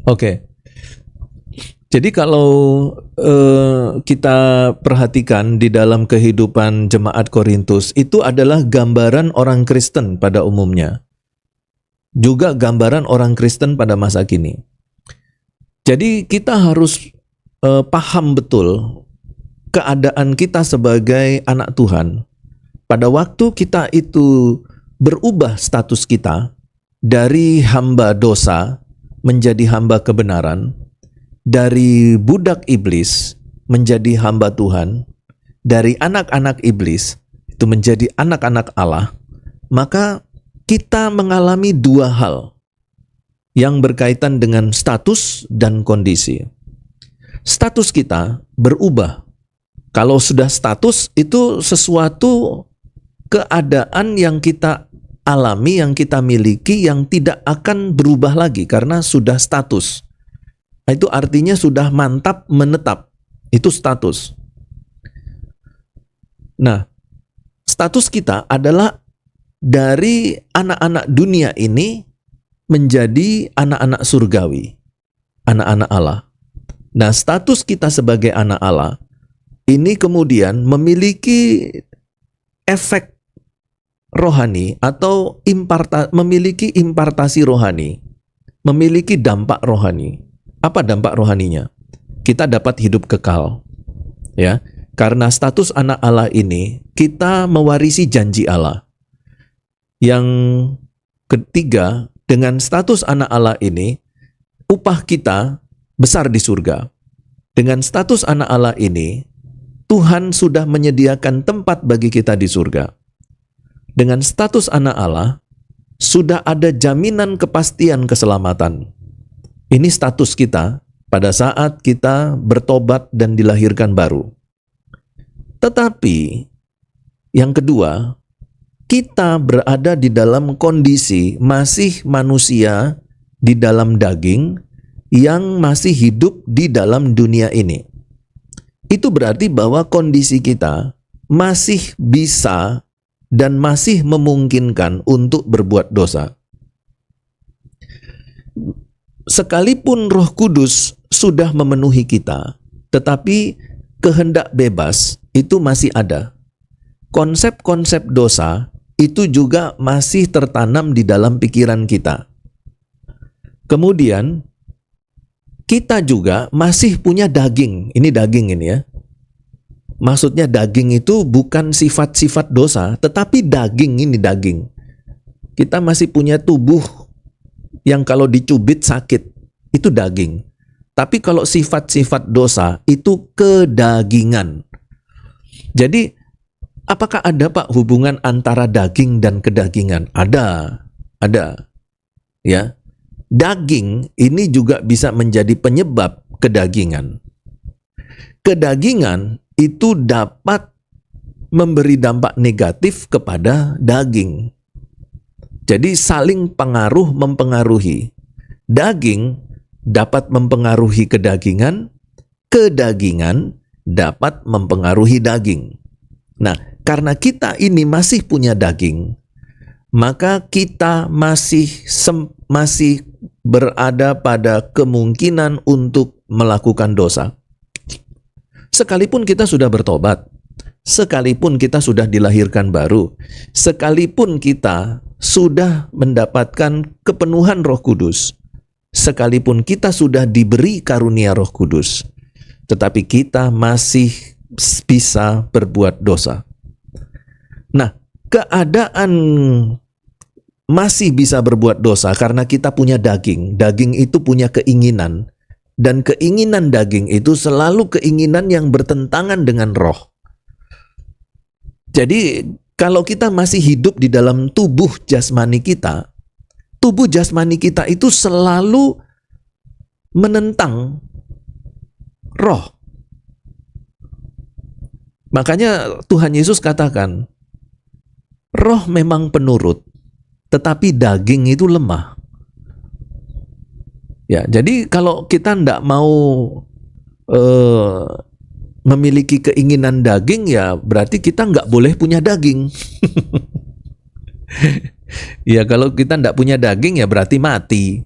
Oke. Jadi kalau kita perhatikan di dalam kehidupan jemaat Korintus, itu adalah gambaran orang Kristen pada umumnya. Juga gambaran orang Kristen pada masa kini. Jadi kita harus paham betul keadaan kita sebagai anak Tuhan. Pada waktu kita itu berubah status kita dari hamba dosa menjadi hamba kebenaran, dari budak iblis menjadi hamba Tuhan, dari anak-anak iblis itu menjadi anak-anak Allah, maka kita mengalami dua hal yang berkaitan dengan status dan kondisi. Status kita berubah. Kalau sudah status, itu sesuatu keadaan yang kita alami, yang kita miliki, yang tidak akan berubah lagi karena sudah status. Itu artinya sudah mantap menetap. Itu status. Nah, status kita adalah dari anak-anak dunia ini menjadi anak-anak surgawi, anak-anak Allah. Nah, status kita sebagai anak Allah ini kemudian memiliki efek rohani atau memiliki impartasi rohani, memiliki dampak rohani. Apa dampak rohaninya? Kita dapat hidup kekal. Ya, karena status anak Allah ini, kita mewarisi janji Allah. Yang ketiga, dengan status anak Allah ini, upah kita besar di surga. Dengan status anak Allah ini, Tuhan sudah menyediakan tempat bagi kita di surga. Dengan status anak Allah, sudah ada jaminan kepastian keselamatan. Ini status kita pada saat kita bertobat dan dilahirkan baru. Tetapi, yang kedua, kita berada di dalam kondisi masih manusia di dalam daging yang masih hidup di dalam dunia ini. Itu berarti bahwa kondisi kita masih bisa dan masih memungkinkan untuk berbuat dosa. Sekalipun Roh Kudus sudah memenuhi kita, tetapi kehendak bebas itu masih ada. Konsep-konsep dosa itu juga masih tertanam di dalam pikiran kita. Kemudian, kita juga masih punya daging. Ini daging ini ya. Maksudnya daging itu bukan sifat-sifat dosa, tetapi daging ini daging. Kita masih punya tubuh yang kalau dicubit sakit, itu daging. Tapi kalau sifat-sifat dosa, itu kedagingan. Jadi, apakah ada Pak hubungan antara daging dan kedagingan? Ada. Ya. Daging ini juga bisa menjadi penyebab kedagingan. Kedagingan itu dapat memberi dampak negatif kepada daging. Jadi saling pengaruh mempengaruhi. Daging dapat mempengaruhi kedagingan, kedagingan dapat mempengaruhi daging. Nah, karena kita ini masih punya daging, maka kita masih berada pada kemungkinan untuk melakukan dosa. Sekalipun kita sudah bertobat, sekalipun kita sudah dilahirkan baru, sekalipun kita sudah mendapatkan kepenuhan Roh Kudus, sekalipun kita sudah diberi karunia Roh Kudus, tetapi kita masih bisa berbuat dosa. Nah, keadaan masih bisa berbuat dosa karena kita punya daging. Daging itu punya keinginan, dan keinginan daging itu selalu keinginan yang bertentangan dengan roh. Jadi, kalau kita masih hidup di dalam tubuh jasmani kita itu selalu menentang roh. Makanya Tuhan Yesus katakan, roh memang penurut, tetapi daging itu lemah. Ya, jadi kalau kita tidak mau memiliki keinginan daging, ya berarti kita nggak boleh punya daging. Ya, kalau kita tidak punya daging, ya berarti mati.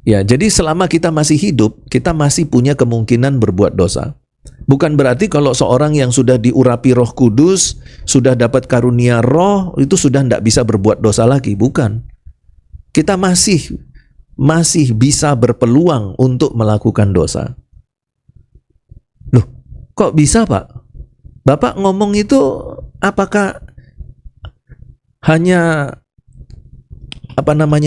Ya, jadi selama kita masih hidup, kita masih punya kemungkinan berbuat dosa. Bukan berarti kalau seorang yang sudah diurapi Roh Kudus, sudah dapat karunia roh, itu sudah tidak bisa berbuat dosa lagi. Bukan. Kita masih bisa berpeluang untuk melakukan dosa. Loh, kok bisa, Pak? Bapak ngomong itu apakah hanya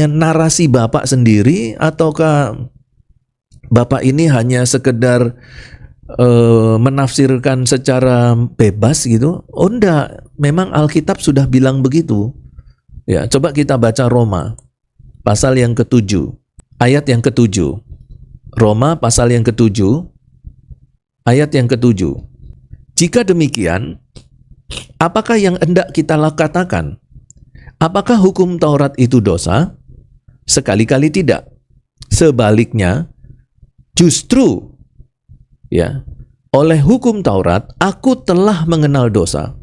narasi Bapak sendiri, ataukah Bapak ini hanya sekedar menafsirkan secara bebas gitu? Oh enggak, memang Alkitab sudah bilang begitu. Ya, coba kita baca Roma pasal yang ke-7, ayat yang ke-7. Roma pasal yang ke-7, ayat yang ke-7. Jika demikian, apakah yang hendak kita katakan? Apakah hukum Taurat itu dosa? Sekali-kali tidak. Sebaliknya, justru ya, oleh hukum Taurat aku telah mengenal dosa.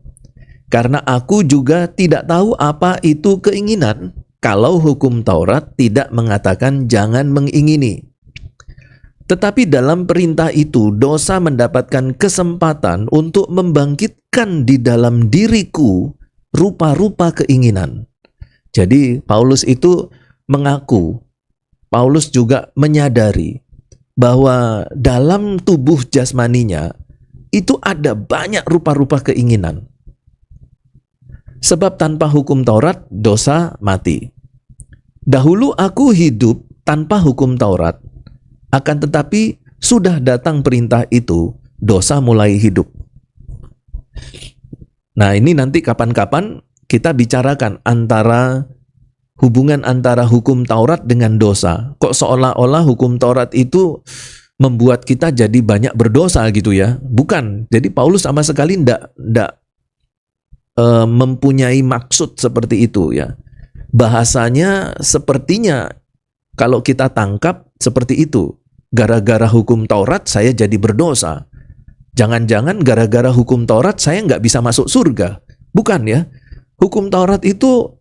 Karena aku juga tidak tahu apa itu keinginan, kalau hukum Taurat tidak mengatakan jangan mengingini. Tetapi dalam perintah itu dosa mendapatkan kesempatan untuk membangkitkan di dalam diriku rupa-rupa keinginan. Jadi Paulus itu mengaku, Paulus juga menyadari bahwa dalam tubuh jasmaninya itu ada banyak rupa-rupa keinginan. Sebab tanpa hukum Taurat dosa mati. Dahulu aku hidup tanpa hukum Taurat, akan tetapi sudah datang perintah itu, dosa mulai hidup. Nah, ini nanti kapan-kapan kita bicarakan hubungan antara hukum Taurat dengan dosa. Kok seolah-olah hukum Taurat itu membuat kita jadi banyak berdosa gitu ya? Bukan. Jadi Paulus sama sekali tidak mempunyai maksud seperti itu ya. Bahasanya sepertinya kalau kita tangkap seperti itu. Gara-gara hukum Taurat saya jadi berdosa. Jangan-jangan gara-gara hukum Taurat saya nggak bisa masuk surga. Bukan ya. Hukum Taurat itu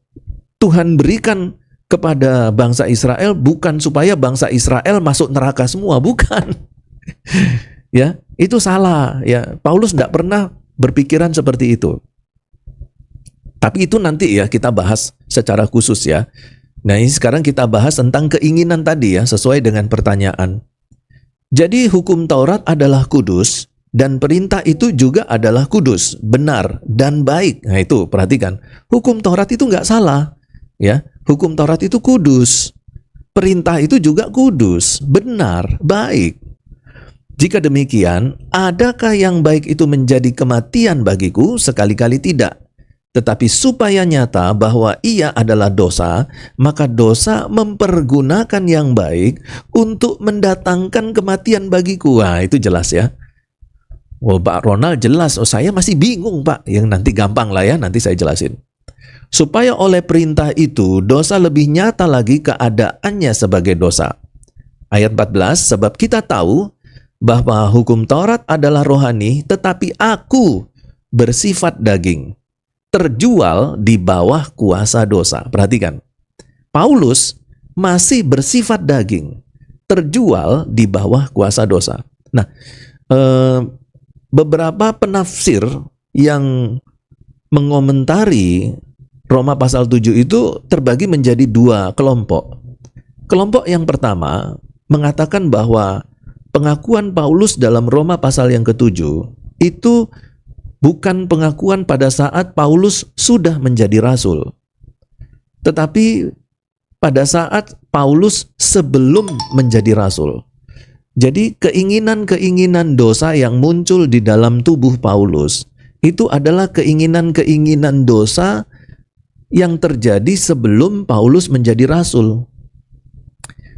Tuhan berikan kepada bangsa Israel bukan supaya bangsa Israel masuk neraka semua, bukan. Ya, itu salah ya. Paulus tidak pernah berpikiran seperti itu. Tapi itu nanti ya kita bahas secara khusus ya. Nah, ini sekarang kita bahas tentang keinginan tadi ya, sesuai dengan pertanyaan. Jadi hukum Taurat adalah kudus dan perintah itu juga adalah kudus, benar dan baik. Nah, itu perhatikan. Hukum Taurat itu nggak salah. Ya, hukum Taurat itu kudus, perintah itu juga kudus, benar, baik. Jika demikian, adakah yang baik itu menjadi kematian bagiku? Sekali-kali tidak. Tetapi supaya nyata bahwa ia adalah dosa, maka dosa mempergunakan yang baik untuk mendatangkan kematian bagiku. Wah, itu jelas ya. Oh, Pak Ronald jelas. Oh, saya masih bingung, Pak. Yang nanti gampang lah ya, nanti saya jelasin. Supaya oleh perintah itu dosa lebih nyata lagi keadaannya sebagai dosa. Ayat 14, sebab kita tahu bahwa hukum Taurat adalah rohani, tetapi aku bersifat daging, terjual di bawah kuasa dosa. Perhatikan, Paulus masih bersifat daging, terjual di bawah kuasa dosa. Nah, beberapa penafsir yang mengomentari Roma pasal 7 itu terbagi menjadi dua kelompok. Kelompok yang pertama mengatakan bahwa pengakuan Paulus dalam Roma pasal yang ke-7 itu bukan pengakuan pada saat Paulus sudah menjadi rasul, tetapi pada saat Paulus sebelum menjadi rasul. Jadi keinginan-keinginan dosa yang muncul di dalam tubuh Paulus itu adalah keinginan-keinginan dosa yang terjadi sebelum Paulus menjadi rasul.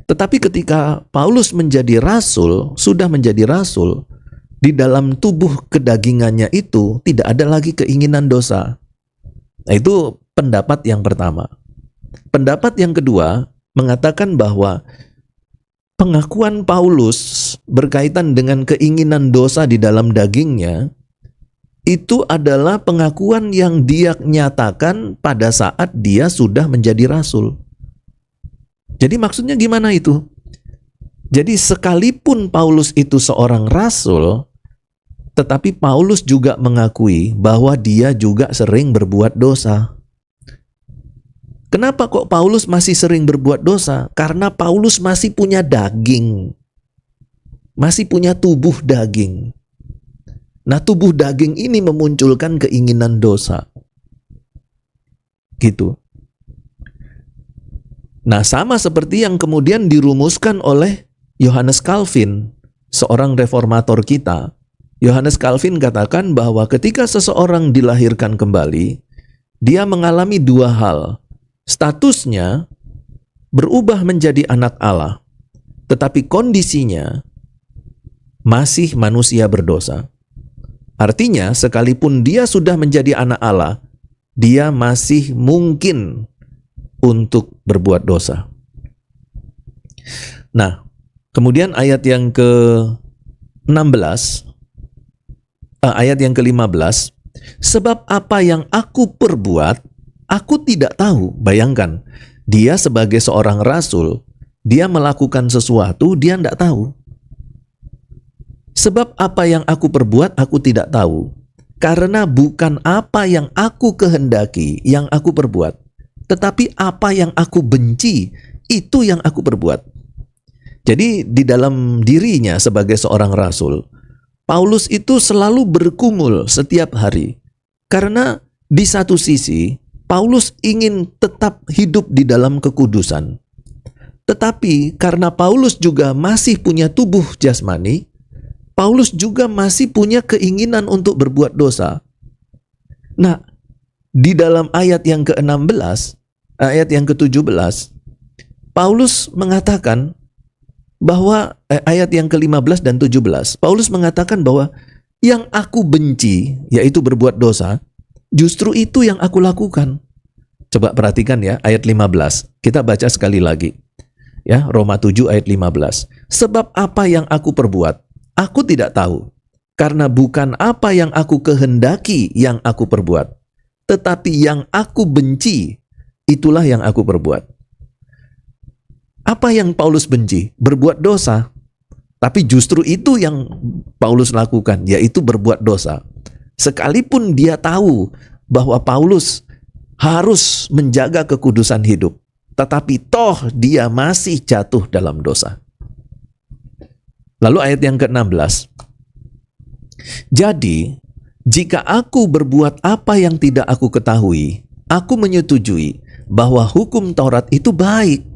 Tetapi ketika Paulus menjadi rasul, sudah menjadi rasul, di dalam tubuh kedagingannya itu tidak ada lagi keinginan dosa. Nah, itu pendapat yang pertama. Pendapat yang kedua mengatakan bahwa pengakuan Paulus berkaitan dengan keinginan dosa di dalam dagingnya itu adalah pengakuan yang dia nyatakan pada saat dia sudah menjadi rasul. Jadi maksudnya gimana itu? Jadi sekalipun Paulus itu seorang rasul, tetapi Paulus juga mengakui bahwa dia juga sering berbuat dosa. Kenapa kok Paulus masih sering berbuat dosa? Karena Paulus masih punya daging. Masih punya tubuh daging. Nah, tubuh daging ini memunculkan keinginan dosa. Gitu. Nah, sama seperti yang kemudian dirumuskan oleh Yohanes Calvin, seorang reformator kita. Yohanes Calvin katakan bahwa ketika seseorang dilahirkan kembali, dia mengalami dua hal. Statusnya berubah menjadi anak Allah, tetapi kondisinya masih manusia berdosa. Artinya, sekalipun dia sudah menjadi anak Allah, dia masih mungkin untuk berbuat dosa. Nah, kemudian ayat yang ke-16, ayat yang ke-15, sebab apa yang aku perbuat, aku tidak tahu. Bayangkan, dia sebagai seorang rasul, dia melakukan sesuatu, dia tidak tahu. Sebab apa yang aku perbuat, aku tidak tahu. Karena bukan apa yang aku kehendaki yang aku perbuat, tetapi apa yang aku benci, itu yang aku perbuat. Jadi di dalam dirinya sebagai seorang rasul, Paulus itu selalu bergumul setiap hari. Karena di satu sisi, Paulus ingin tetap hidup di dalam kekudusan. Tetapi karena Paulus juga masih punya tubuh jasmani, Paulus juga masih punya keinginan untuk berbuat dosa. Nah, di dalam ayat yang ke-16, ayat yang ke-17, Paulus mengatakan bahwa ayat yang ke-15 dan 17, Paulus mengatakan bahwa yang aku benci, yaitu berbuat dosa, justru itu yang aku lakukan. Coba perhatikan ya, ayat 15. Kita baca sekali lagi. Ya, Roma 7 ayat 15. Sebab apa yang aku perbuat, aku tidak tahu. Karena bukan apa yang aku kehendaki yang aku perbuat, tetapi yang aku benci, itulah yang aku perbuat. Apa yang Paulus benci? Berbuat dosa. Tapi justru itu yang Paulus lakukan, yaitu berbuat dosa. Sekalipun dia tahu bahwa Paulus harus menjaga kekudusan hidup, tetapi toh dia masih jatuh dalam dosa. Lalu ayat yang ke-16. Jadi, jika aku berbuat apa yang tidak aku ketahui, aku menyetujui bahwa hukum Taurat itu baik.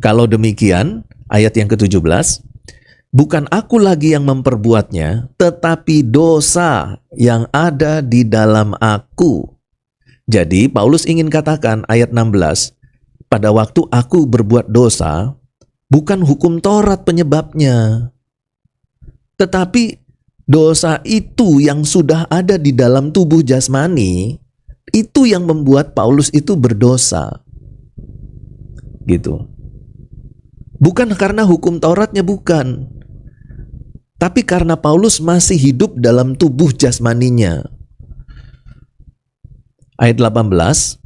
Kalau demikian, ayat yang ke-17, bukan aku lagi yang memperbuatnya, tetapi dosa yang ada di dalam aku. Jadi Paulus ingin katakan ayat 16, pada waktu aku berbuat dosa, bukan hukum Taurat penyebabnya, tetapi dosa itu yang sudah ada di dalam tubuh jasmani, itu yang membuat Paulus itu berdosa. Gitu. Bukan karena hukum Tauratnya, bukan. Tapi karena Paulus masih hidup dalam tubuh jasmaninya. Ayat 18,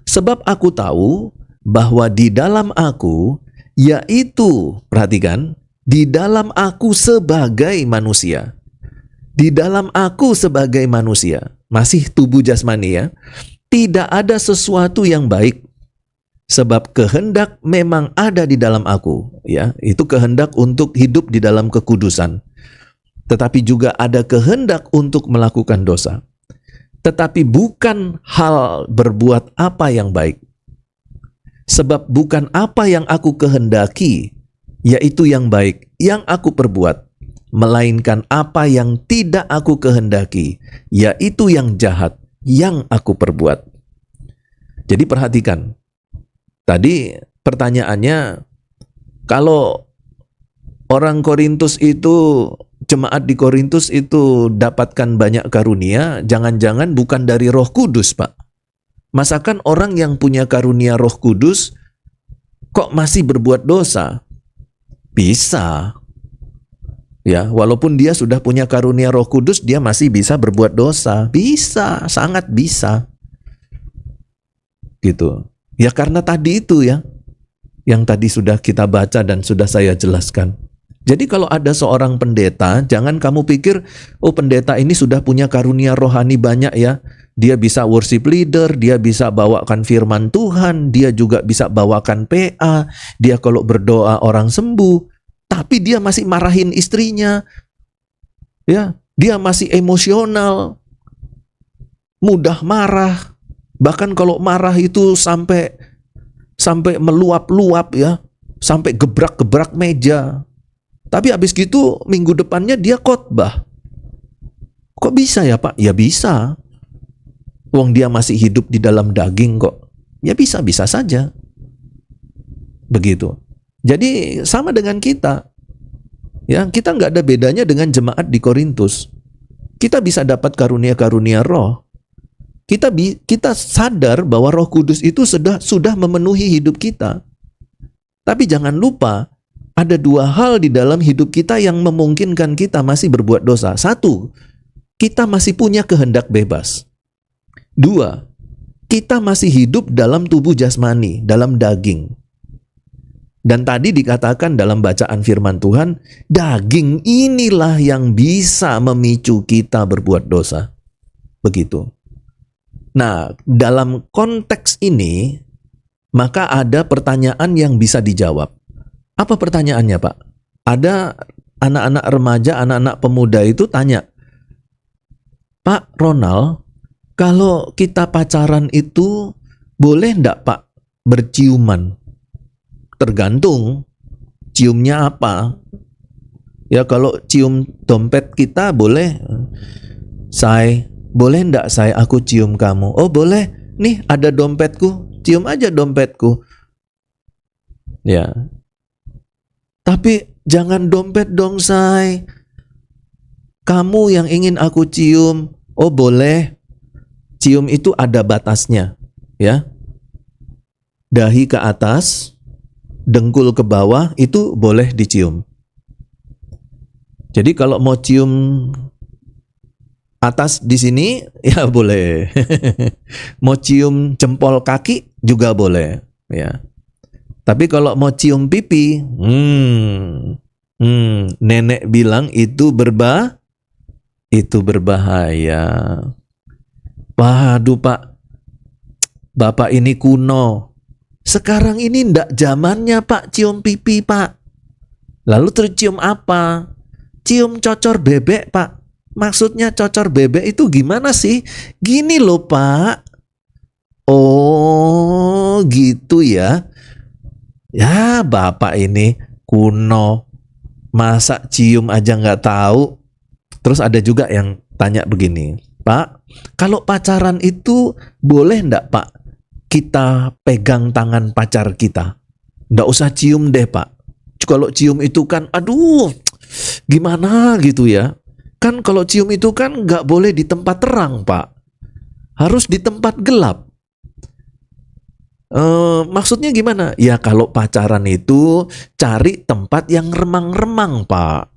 sebab aku tahu bahwa di dalam aku, yaitu, perhatikan, di dalam aku sebagai manusia. Di dalam aku sebagai manusia, masih tubuh jasmani ya, tidak ada sesuatu yang baik. Sebab kehendak memang ada di dalam aku, ya, itu kehendak untuk hidup di dalam kekudusan. Tetapi juga ada kehendak untuk melakukan dosa. Tetapi bukan hal berbuat apa yang baik. Sebab bukan apa yang aku kehendaki, yaitu yang baik, yang aku perbuat, melainkan apa yang tidak aku kehendaki, yaitu yang jahat, yang aku perbuat. Jadi perhatikan, tadi pertanyaannya, kalau orang Korintus itu, jemaat di Korintus itu dapatkan banyak karunia, jangan-jangan bukan dari Roh Kudus, Pak. Masakan orang yang punya karunia Roh Kudus kok masih berbuat dosa? Bisa. Ya, walaupun dia sudah punya karunia Roh Kudus, dia masih bisa berbuat dosa. Bisa, sangat bisa. Gitu. Ya karena tadi itu ya. yang tadi sudah kita baca dan sudah saya jelaskan. Jadi kalau ada seorang pendeta, jangan kamu pikir, oh pendeta ini sudah punya karunia rohani banyak ya. Dia bisa worship leader, dia bisa bawakan firman Tuhan, dia juga bisa bawakan PA, dia kalau berdoa orang sembuh, tapi dia masih marahin istrinya. Ya, dia masih emosional, mudah marah. Bahkan kalau marah itu sampai meluap-luap ya, sampai gebrak-gebrak meja. Tapi habis gitu minggu depannya dia khotbah. Kok bisa ya Pak? Ya bisa. Wong dia masih hidup di dalam daging kok. Ya bisa-bisa saja. Begitu. Jadi sama dengan kita. Ya, kita nggak ada bedanya dengan jemaat di Korintus. Kita bisa dapat karunia-karunia roh. Kita sadar bahwa Roh Kudus itu sudah memenuhi hidup kita. Tapi jangan lupa, ada dua hal di dalam hidup kita yang memungkinkan kita masih berbuat dosa. Satu, kita masih punya kehendak bebas. Dua, kita masih hidup dalam tubuh jasmani, dalam daging. Dan tadi dikatakan dalam bacaan firman Tuhan, daging inilah yang bisa memicu kita berbuat dosa. Begitu. Nah, dalam konteks ini, maka ada pertanyaan yang bisa dijawab. Apa pertanyaannya, Pak? Ada anak-anak remaja, anak-anak pemuda itu tanya, Pak Ronald, kalau kita pacaran itu boleh enggak Pak berciuman? Tergantung ciumnya apa. Ya kalau cium dompet kita boleh. Say, boleh enggak say aku cium kamu? Oh boleh, nih ada dompetku, cium aja dompetku. Ya. Tapi jangan dompet dong say. Kamu yang ingin aku cium. Oh boleh. Cium itu ada batasnya, ya. Dahi ke atas, dengkul ke bawah itu boleh dicium. Jadi kalau mau cium atas di sini ya boleh. Mau cium jempol kaki juga boleh, ya. Tapi kalau mau cium pipi, nenek bilang itu berbahaya. Waduh Pak, Bapak ini kuno. Sekarang ini ndak zamannya Pak cium pipi Pak. Lalu terus cium apa? Cium cocor bebek Pak. Maksudnya cocor bebek itu gimana sih? Gini loh Pak. Oh gitu ya. Ya Bapak ini kuno. Masa cium aja nggak tahu. Terus ada juga yang tanya begini, Pak, kalau pacaran itu boleh nggak Pak kita pegang tangan pacar kita? Nggak usah cium deh Pak. Kalau cium itu kan aduh gimana gitu ya. Kan kalau cium itu kan nggak boleh di tempat terang Pak. Harus di tempat gelap. Maksudnya gimana? Ya kalau pacaran itu cari tempat yang remang-remang Pak.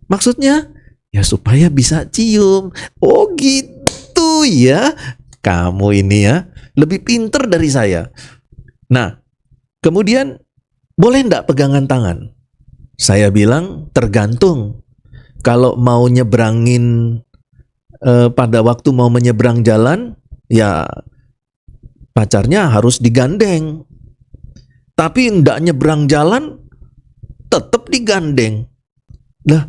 Maksudnya ya supaya bisa cium. Oh gitu ya. Kamu ini ya lebih pinter dari saya. Nah, kemudian boleh enggak pegangan tangan? Saya bilang tergantung. Kalau mau nyebrangin pada waktu mau menyeberang jalan, ya pacarnya harus digandeng. Tapi enggak nyebrang jalan, tetap digandeng. Lah,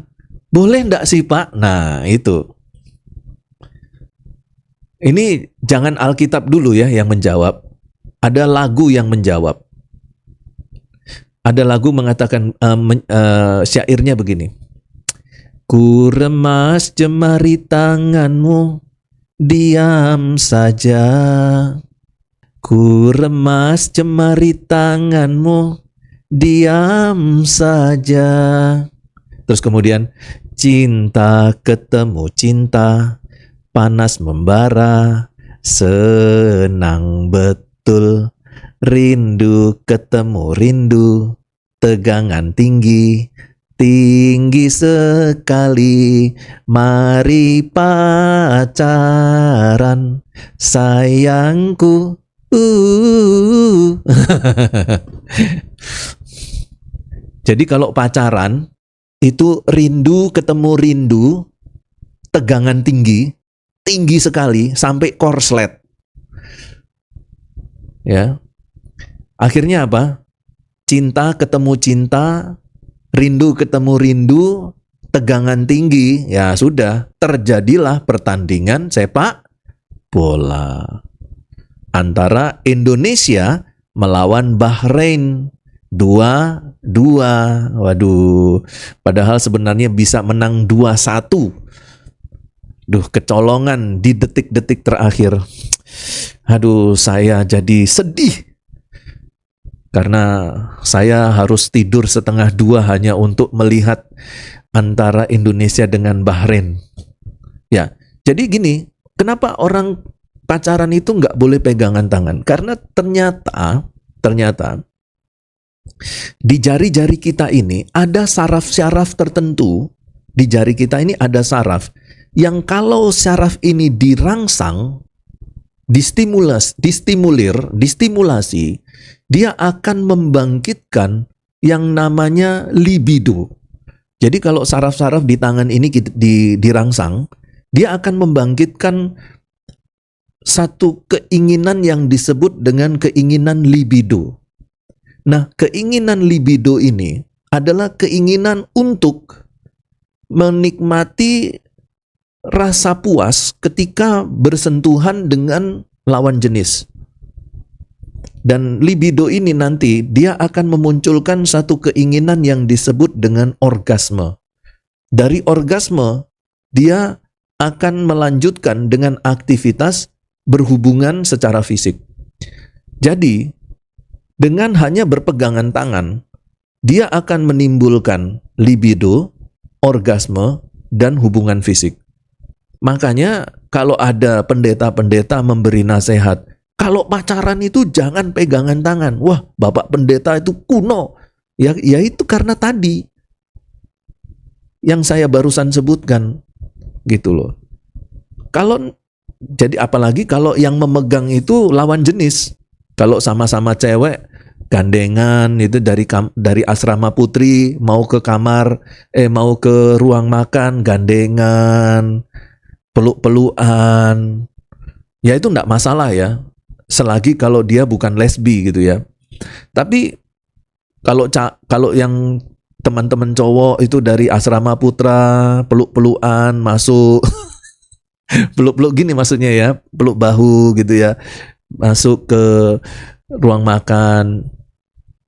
boleh enggak sih Pak? Nah itu. Ini jangan Alkitab dulu ya yang menjawab. Ada lagu yang menjawab. Ada lagu mengatakan, syairnya begini. Ku remas jemari tanganmu, diam saja. Ku remas jemari tanganmu, diam saja. Terus kemudian, cinta ketemu cinta, panas membara, senang betul. Rindu ketemu rindu, tegangan tinggi, tinggi sekali. Mari pacaran, sayangku. Jadi kalau pacaran itu rindu ketemu rindu, tegangan tinggi, tinggi sekali sampai korslet. Ya. Akhirnya apa? Cinta ketemu cinta, rindu ketemu rindu, tegangan tinggi. Ya sudah, terjadilah pertandingan sepak bola antara Indonesia melawan Bahrain. 2-2. Waduh, padahal sebenarnya bisa menang 2-1. Duh, kecolongan di detik-detik terakhir. Aduh, saya jadi sedih karena saya harus tidur 1:30 hanya untuk melihat antara Indonesia dengan Bahrain. Ya, jadi gini, kenapa orang pacaran itu nggak boleh pegangan tangan? Karena ternyata di jari-jari kita ini ada saraf-saraf tertentu. Di jari kita ini ada saraf yang kalau saraf ini dirangsang, distimulasi, dia akan membangkitkan yang namanya libido. Jadi kalau saraf-saraf di tangan ini dirangsang, dia akan membangkitkan satu keinginan yang disebut dengan keinginan libido. Nah, keinginan libido ini adalah keinginan untuk menikmati rasa puas ketika bersentuhan dengan lawan jenis. Dan libido ini nanti dia akan memunculkan satu keinginan yang disebut dengan orgasme. Dari orgasme, dia akan melanjutkan dengan aktivitas berhubungan secara fisik. Jadi, dengan hanya berpegangan tangan, dia akan menimbulkan libido, orgasme, dan hubungan fisik. Makanya kalau ada pendeta-pendeta memberi nasihat, kalau pacaran itu jangan pegangan tangan. Wah, Bapak pendeta itu kuno. Ya itu karena tadi yang saya barusan sebutkan, gitu loh. Jadi apalagi kalau yang memegang itu lawan jenis. Kalau sama-sama cewek, gandengan itu dari asrama putri mau ke kamar, mau ke ruang makan, gandengan, peluk-pelukan. Ya itu enggak masalah ya, selagi kalau dia bukan lesbi gitu ya. Tapi kalau yang teman-teman cowok itu dari asrama putra, peluk-pelukan masuk peluk-peluk gini maksudnya ya, peluk bahu gitu ya, masuk ke ruang makan,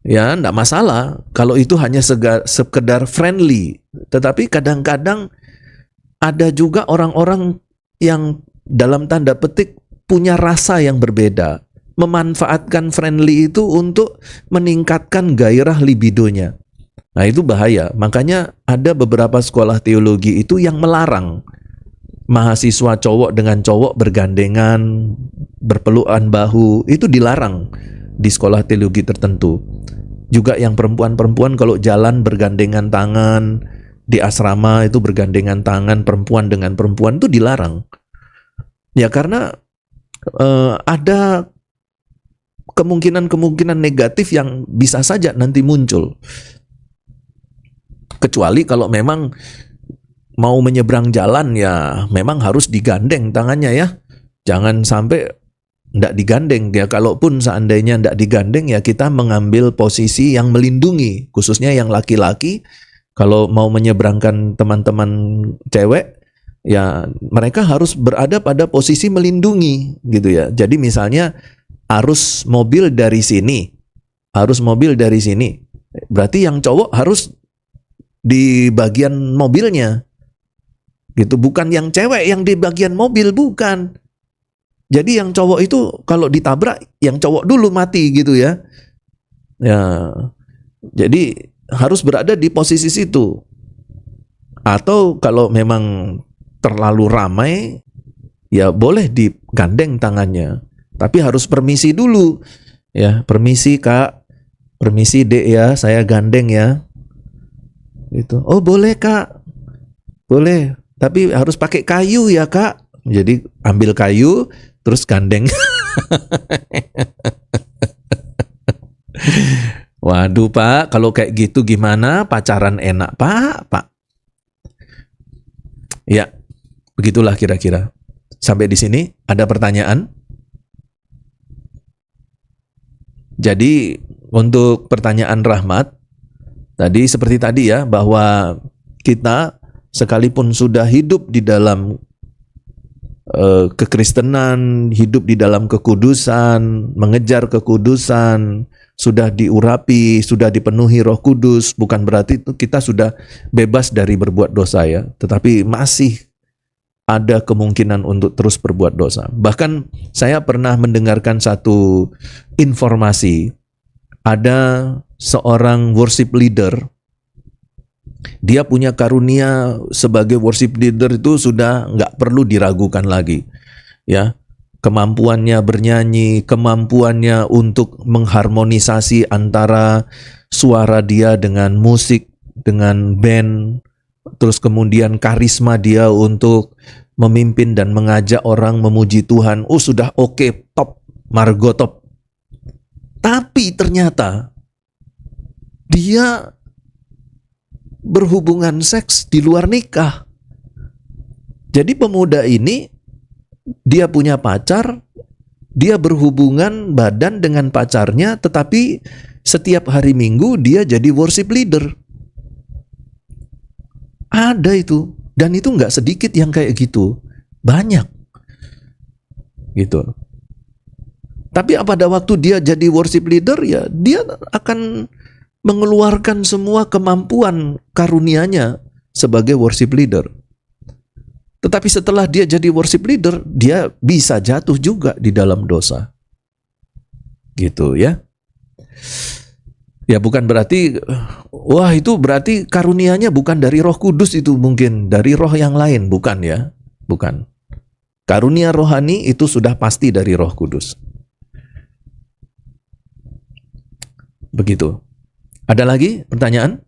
ya enggak masalah kalau itu hanya sekedar friendly. Tetapi kadang-kadang ada juga orang-orang yang dalam tanda petik punya rasa yang berbeda, memanfaatkan friendly itu untuk meningkatkan gairah libidonya. Nah itu bahaya. Makanya ada beberapa sekolah teologi itu yang melarang mahasiswa cowok dengan cowok bergandengan, berpelukan bahu, itu dilarang di sekolah teologi tertentu. Juga yang perempuan-perempuan kalau jalan bergandengan tangan, di asrama itu bergandengan tangan perempuan dengan perempuan itu dilarang. Ya karena ada kemungkinan-kemungkinan negatif yang bisa saja nanti muncul. Kecuali kalau memang mau menyeberang jalan ya memang harus digandeng tangannya ya. Jangan sampai enggak digandeng ya. Kalaupun seandainya enggak digandeng ya kita mengambil posisi yang melindungi, khususnya yang laki-laki. Kalau mau menyeberangkan teman-teman cewek ya mereka harus berada pada posisi melindungi gitu ya. Jadi misalnya arus mobil dari sini, berarti yang cowok harus di bagian mobilnya gitu, bukan yang cewek yang di bagian mobil, bukan. Jadi yang cowok itu kalau ditabrak yang cowok dulu mati gitu ya. Ya. Jadi harus berada di posisi situ. Atau kalau memang terlalu ramai ya boleh digandeng tangannya. Tapi harus permisi dulu. Ya, permisi Kak. Permisi Dek ya, saya gandeng ya. Gitu. Oh, boleh Kak. Boleh. Tapi harus pakai kayu ya Kak. Jadi ambil kayu, terus gandeng. Waduh Pak, kalau kayak gitu gimana pacaran enak Pak? Ya, begitulah kira-kira. Sampai di sini ada pertanyaan? Jadi untuk pertanyaan Rahmat, tadi seperti tadi ya, bahwa kita sekalipun sudah hidup di dalam kekristenan, hidup di dalam kekudusan, mengejar kekudusan, sudah diurapi, sudah dipenuhi Roh Kudus, bukan berarti itu kita sudah bebas dari berbuat dosa ya, tetapi masih ada kemungkinan untuk terus berbuat dosa. Bahkan saya pernah mendengarkan satu informasi, ada seorang worship leader, dia punya karunia sebagai worship leader itu sudah nggak perlu diragukan lagi, ya. Kemampuannya bernyanyi, kemampuannya untuk mengharmonisasi antara suara dia dengan musik, dengan band, terus kemudian karisma dia untuk memimpin dan mengajak orang memuji Tuhan. Oh sudah oke, top, margo top. Tapi ternyata dia berhubungan seks di luar nikah. Jadi pemuda ini, dia punya pacar, dia berhubungan badan dengan pacarnya, tetapi setiap hari Minggu dia jadi worship leader. Ada itu, dan itu nggak sedikit yang kayak gitu, banyak gitu. Tapi pada waktu dia jadi worship leader, ya dia akan mengeluarkan semua kemampuan karunianya sebagai worship leader. Tetapi setelah dia jadi worship leader, dia bisa jatuh juga di dalam dosa. Gitu ya. Ya bukan berarti, wah itu berarti karunianya bukan dari Roh Kudus, itu mungkin dari roh yang lain, bukan ya. Bukan. Karunia rohani itu sudah pasti dari Roh Kudus. Begitu. Ada lagi pertanyaan?